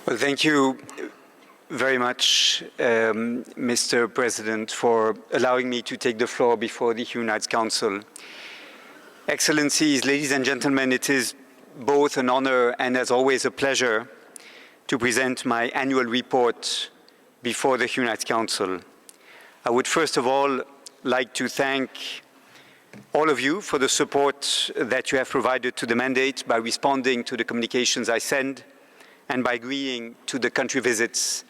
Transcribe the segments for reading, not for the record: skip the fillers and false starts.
Well, thank you very much, Mr. President, for allowing me to take the floor before the Human Rights Council. Excellencies, ladies and gentlemen, it is both an honor and, as always, a pleasure to present my annual report before the Human Rights Council. I would first of all like to thank all of you for the support that you have provided to the mandate by responding to the communications I send and by agreeing to the country visits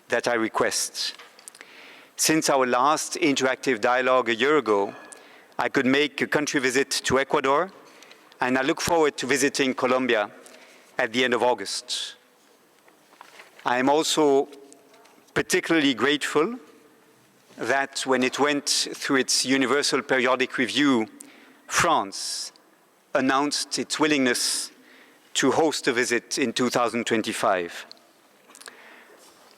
that I request. Since our last interactive dialogue a year ago, I could make a country visit to Ecuador, and I look forward to visiting Colombia at the end of August. I am also particularly grateful that when it went through its Universal Periodic Review, France announced its willingness to host a visit in 2025.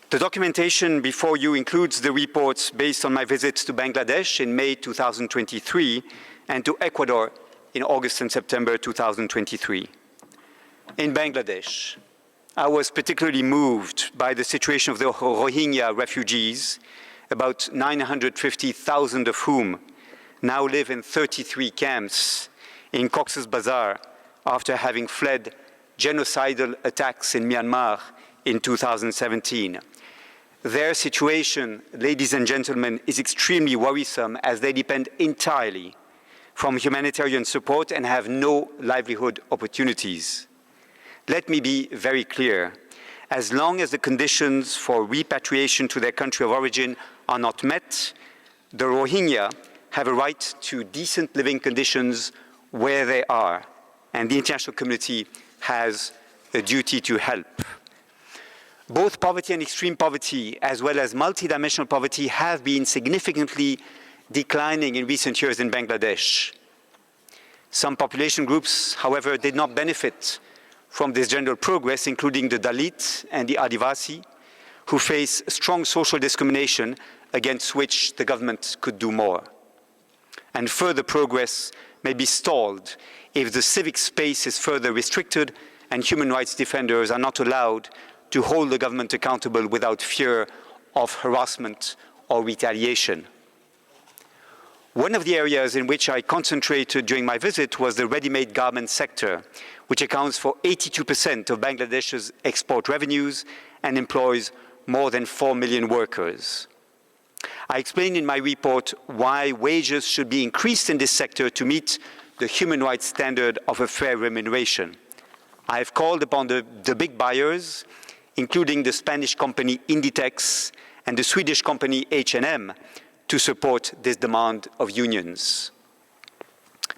The documentation before you includes the reports based on my visits to Bangladesh in May 2023 and to Ecuador in August and September 2023. In Bangladesh, I was particularly moved by the situation of the Rohingya refugees, about 950,000 of whom now live in 33 camps in Cox's Bazar after having fled genocidal attacks in Myanmar in 2017. Their situation, ladies and gentlemen, is extremely worrisome as they depend entirely from humanitarian support and have no livelihood opportunities. Let me be very clear. As long as the conditions for repatriation to their country of origin are not met, the Rohingya have a right to decent living conditions where they are, and the international community has a duty to help. Both poverty and extreme poverty, as well as multidimensional poverty, have been significantly declining in recent years in Bangladesh. Some population groups, however, did not benefit from this general progress, including the Dalit and the Advocacy, who face strong social discrimination against which the government could do more. And further progress may be stalled if the civic space is further restricted and human rights defenders are not allowed to hold the government accountable without fear of harassment or retaliation. One of the areas in which I concentrated during my visit was the ready-made garment sector, which accounts for 82% of Bangladesh's export revenues and employs more than 4 million workers. I explained in my report why wages should be increased in this sector to meet the human rights standard of a fair remuneration. I have called upon the big buyers, including the Spanish company Inditex and the Swedish company H&M, to support this demand of unions.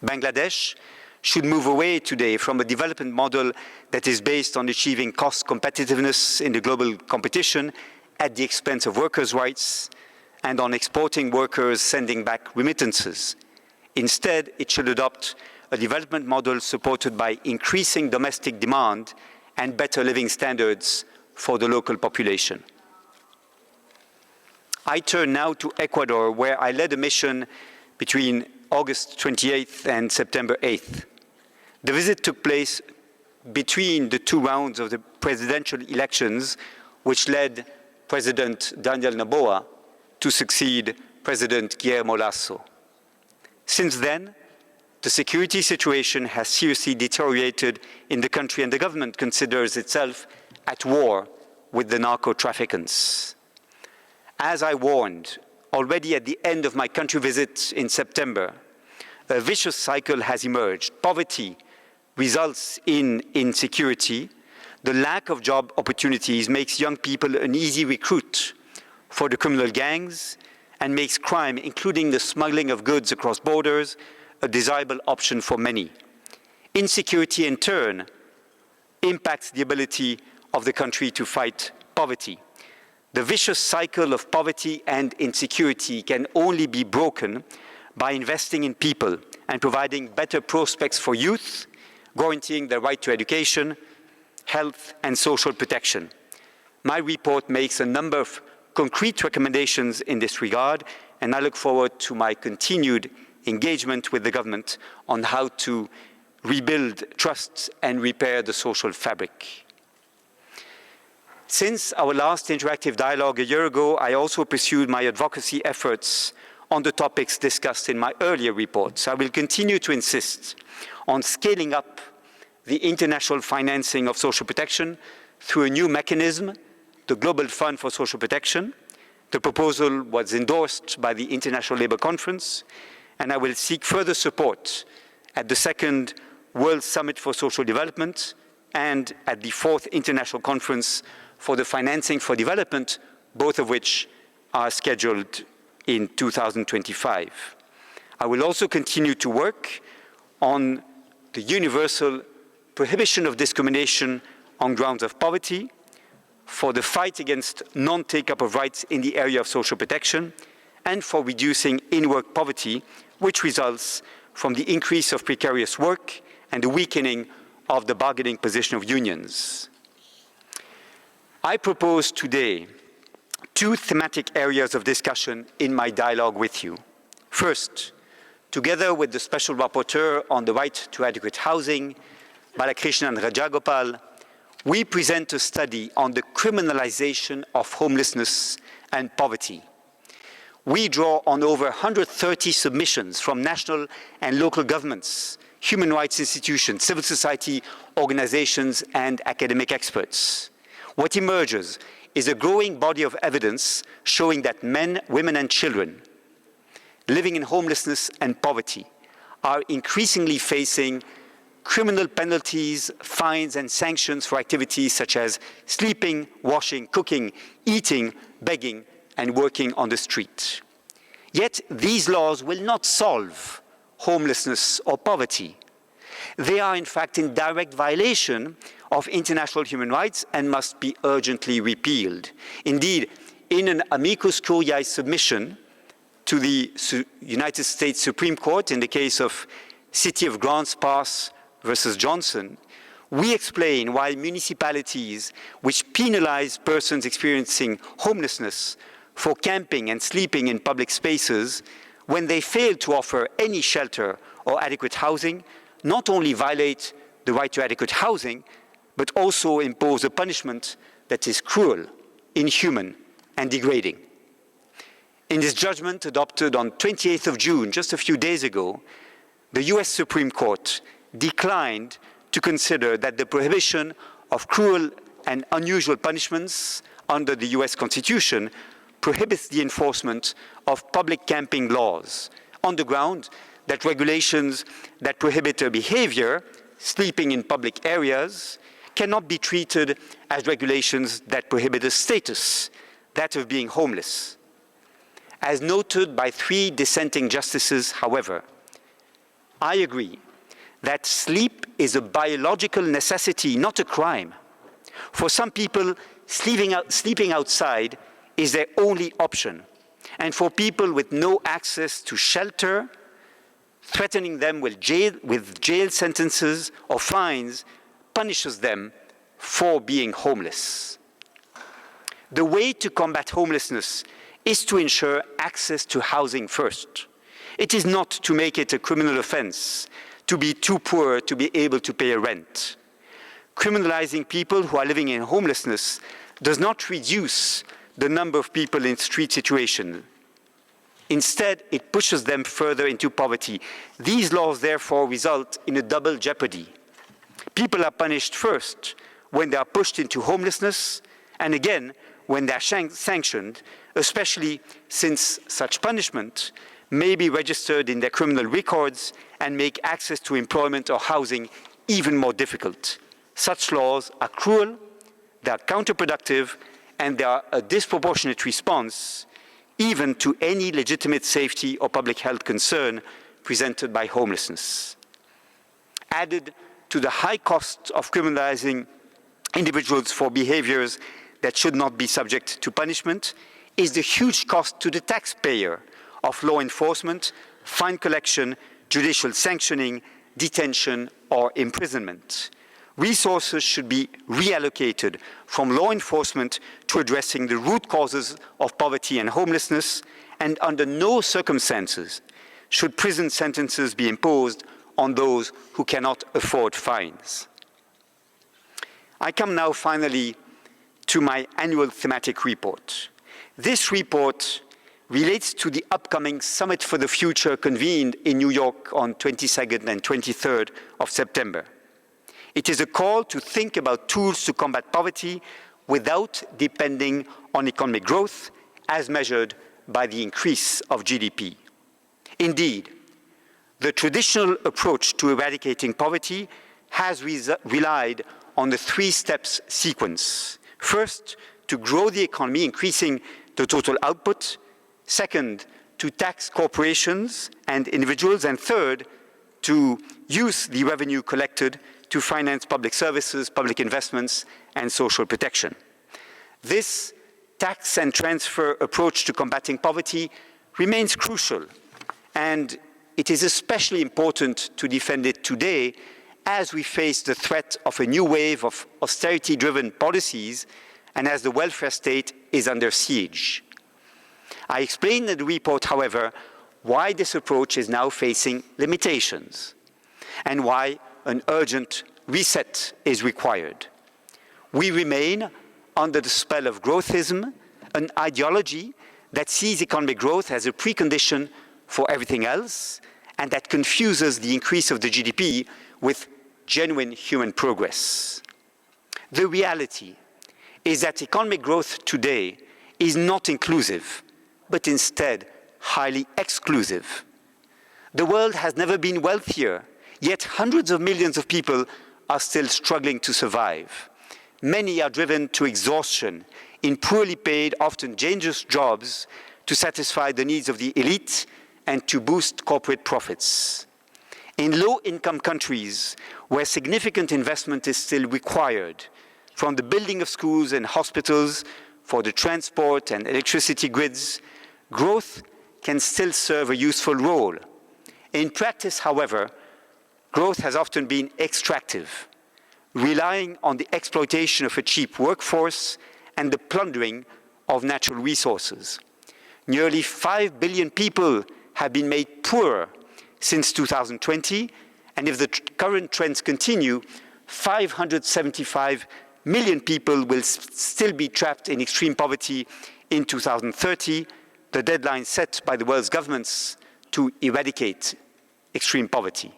Bangladesh should move away today from a development model that is based on achieving cost competitiveness in the global competition at the expense of workers' rights and on exporting workers sending back remittances. Instead, it should adopt a development model supported by increasing domestic demand and better living standards for the local population. I turn now to Ecuador, where I led a mission between August 28th and September 8th. The visit took place between the two rounds of the presidential elections, which led President Daniel Noboa to succeed President Guillermo Lasso. Since then, the security situation has seriously deteriorated in the country, and the government considers itself at war with the narco-traffickants. As I warned already at the end of my country visit in September, a vicious cycle has emerged. Poverty results in insecurity. The lack of job opportunities makes young people an easy recruit for the criminal gangs and makes crime, including the smuggling of goods across borders, a desirable option for many. Insecurity, in turn, impacts the ability of the country to fight poverty. The vicious cycle of poverty and insecurity can only be broken by investing in people and providing better prospects for youth, guaranteeing the right to education, health, and social protection. My report makes a number of concrete recommendations in this regard, and I look forward to my continued engagement with the government on how to rebuild trust and repair the social fabric. Since our last interactive dialogue a year ago, I also pursued my advocacy efforts on the topics discussed in my earlier reports. I will continue to insist on scaling up the international financing of social protection through a new mechanism, the Global Fund for Social Protection. The proposal was endorsed by the International Labour Conference, and I will seek further support at the second World Summit for Social Development and at the fourth International Conference for the Financing for Development, both of which are scheduled in 2025. I will also continue to work on the universal prohibition of discrimination on grounds of poverty, for the fight against non-take-up of rights in the area of social protection, and for reducing in-work poverty, which results from the increase of precarious work and the weakening of the bargaining position of unions. I propose today two thematic areas of discussion in my dialogue with you. First, together with the Special Rapporteur on the right to adequate housing, Balakrishnan Rajagopal, we present a study on the criminalization of homelessness and poverty. We draw on over 130 submissions from national and local governments, human rights institutions, civil society organizations, and academic experts. What emerges is a growing body of evidence showing that men, women, and children living in homelessness and poverty are increasingly facing criminal penalties, fines, and sanctions for activities such as sleeping, washing, cooking, eating, begging, and working on the street. Yet these laws will not solve homelessness or poverty. They are in fact in direct violation of international human rights and must be urgently repealed. Indeed, in an amicus curiae submission to the United States Supreme Court in the case of City of Grants Pass versus Johnson, we explain why municipalities which penalize persons experiencing homelessness for camping and sleeping in public spaces, when they fail to offer any shelter or adequate housing, not only violate the right to adequate housing, but also impose a punishment that is cruel, inhuman, and degrading. In this judgment adopted on 28th of June, just a few days ago, the US Supreme Court declined to consider that the prohibition of cruel and unusual punishments under the US Constitution prohibits the enforcement of public camping laws on the ground that regulations that prohibit a behavior, sleeping in public areas, cannot be treated as regulations that prohibit a status, that of being homeless. As noted by 3 dissenting justices, however, I agree that sleep is a biological necessity, not a crime. For some people, sleeping outside is their only option. And for people with no access to shelter, threatening them with jail sentences or fines punishes them for being homeless. The way to combat homelessness is to ensure access to housing first. It is not to make it a criminal offense to be too poor to be able to pay a rent. Criminalizing people who are living in homelessness does not reduce the number of people in street situations. Instead, it pushes them further into poverty. These laws, therefore, result in a double jeopardy. People are punished first when they are pushed into homelessness, and again, when they are sanctioned, especially since such punishment may be registered in their criminal records and make access to employment or housing even more difficult. Such laws are cruel, they are counterproductive, and they are a disproportionate response even to any legitimate safety or public health concern presented by homelessness. Added to the high cost of criminalizing individuals for behaviors that should not be subject to punishment is the huge cost to the taxpayer of law enforcement, fine collection, judicial sanctioning, detention, or imprisonment. Resources should be reallocated from law enforcement to addressing the root causes of poverty and homelessness, and under no circumstances should prison sentences be imposed on those who cannot afford fines. I come now finally to my annual thematic report. This report relates to the upcoming Summit for the Future convened in New York on 22nd and 23rd of September. It is a call to think about tools to combat poverty without depending on economic growth as measured by the increase of GDP. Indeed, the traditional approach to eradicating poverty has relied on the three-steps sequence. First, to grow the economy, increasing the total output. Second, to tax corporations and individuals. And third, to use the revenue collected to finance public services, public investments, and social protection. This tax and transfer approach to combating poverty remains crucial, and it is especially important to defend it today as we face the threat of a new wave of austerity-driven policies and as the welfare state is under siege. I explain in the report, however, why this approach is now facing limitations and why an urgent reset is required. We remain under the spell of growthism, an ideology that sees economic growth as a precondition for everything else and that confuses the increase of the GDP with genuine human progress. The reality is that economic growth today is not inclusive, but instead highly exclusive. The world has never been wealthier, yet hundreds of millions of people are still struggling to survive. Many are driven to exhaustion in poorly paid, often dangerous jobs to satisfy the needs of the elite and to boost corporate profits. In low-income countries where significant investment is still required, from the building of schools and hospitals, for the transport and electricity grids, growth can still serve a useful role. In practice, however, growth has often been extractive, relying on the exploitation of a cheap workforce and the plundering of natural resources. Nearly 5 billion people have been made poorer since 2020, and if the current trends continue, 575 million people will still be trapped in extreme poverty in 2030, the deadline set by the world's governments to eradicate extreme poverty.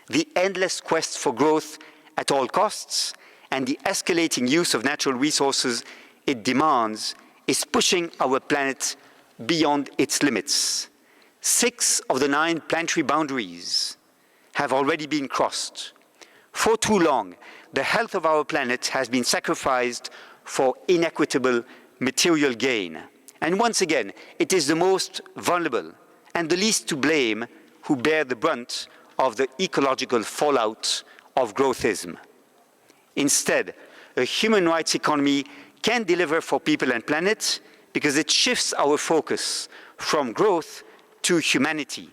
The endless quest for growth at all costs and the escalating use of natural resources it demands is pushing our planet beyond its limits. 6 of the 9 planetary boundaries have already been crossed. For too long, the health of our planet has been sacrificed for inequitable material gain. And once again, it is the most vulnerable and the least to blame who bear the brunt of the ecological fallout of growthism. Instead, a human rights economy can deliver for people and planet because it shifts our focus from growth to humanity,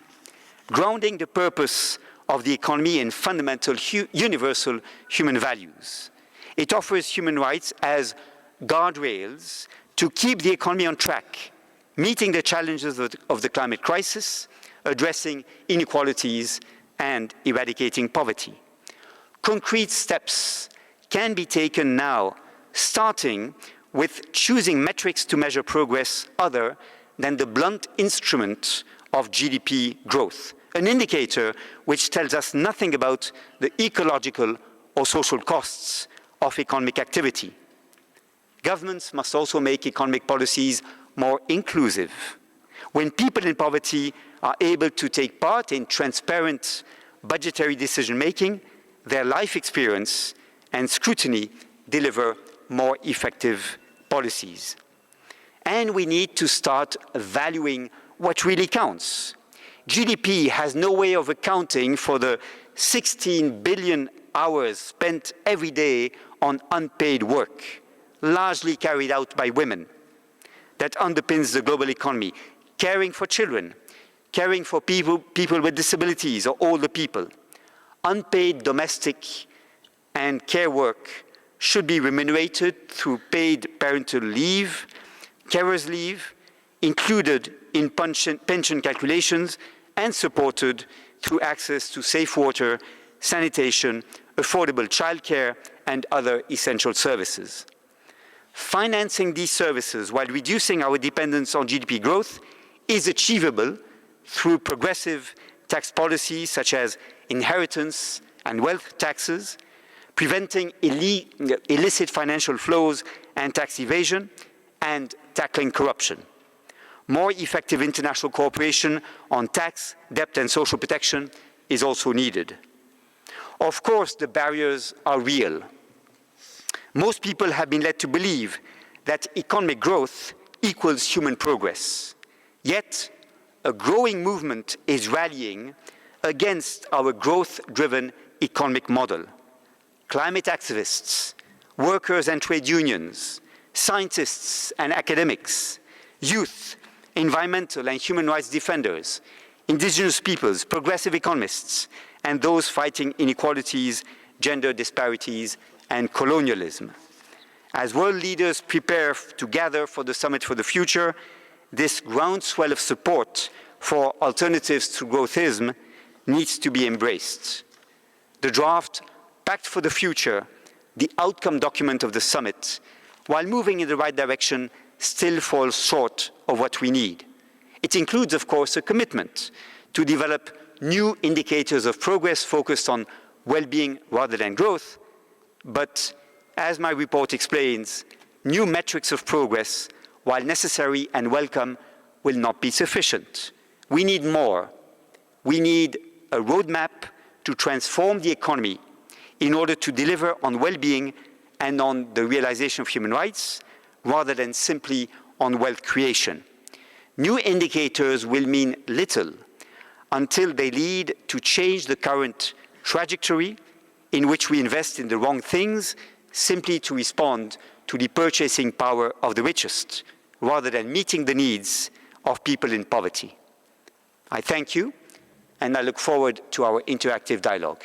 grounding the purpose of the economy in fundamental universal human values. It offers human rights as guardrails to keep the economy on track, meeting the challenges of the climate crisis, addressing inequalities, and eradicating poverty. Concrete steps can be taken now, starting with choosing metrics to measure progress other than the blunt instrument of GDP growth, an indicator which tells us nothing about the ecological or social costs of economic activity. Governments must also make economic policies more inclusive. When people in poverty are able to take part in transparent budgetary decision-making, their life experience and scrutiny deliver more effective policies. And we need to start valuing what really counts. GDP has no way of accounting for the 16 billion hours spent every day on unpaid work, largely carried out by women, that underpins the global economy, caring for children, caring for people with disabilities or older people. Unpaid domestic and care work should be remunerated through paid parental leave, carers leave, included in pension calculations, and supported through access to safe water, sanitation, affordable childcare, and other essential services. Financing these services while reducing our dependence on GDP growth is achievable through progressive tax policies such as inheritance and wealth taxes, preventing illicit financial flows and tax evasion, and tackling corruption. More effective international cooperation on tax, debt, and social protection is also needed. Of course, the barriers are real. Most people have been led to believe that economic growth equals human progress. Yet, a growing movement is rallying against our growth-driven economic model. Climate activists, workers and trade unions, scientists and academics, youth, environmental and human rights defenders, indigenous peoples, progressive economists, and those fighting inequalities, gender disparities, and colonialism. As world leaders prepare to gather for the Summit for the Future, this groundswell of support for alternatives to growthism needs to be embraced. The draft Pact for the Future, the outcome document of the summit, while moving in the right direction, still falls short of what we need. It includes, of course, a commitment to develop new indicators of progress focused on well-being rather than growth, but as my report explains, new metrics of progress, while necessary and welcome, will not be sufficient. We need more. We need a roadmap to transform the economy in order to deliver on well-being and on the realization of human rights, rather than simply on wealth creation. New indicators will mean little until they lead to change the current trajectory in which we invest in the wrong things simply to respond to the purchasing power of the richest, rather than meeting the needs of people in poverty. I thank you, and I look forward to our interactive dialogue.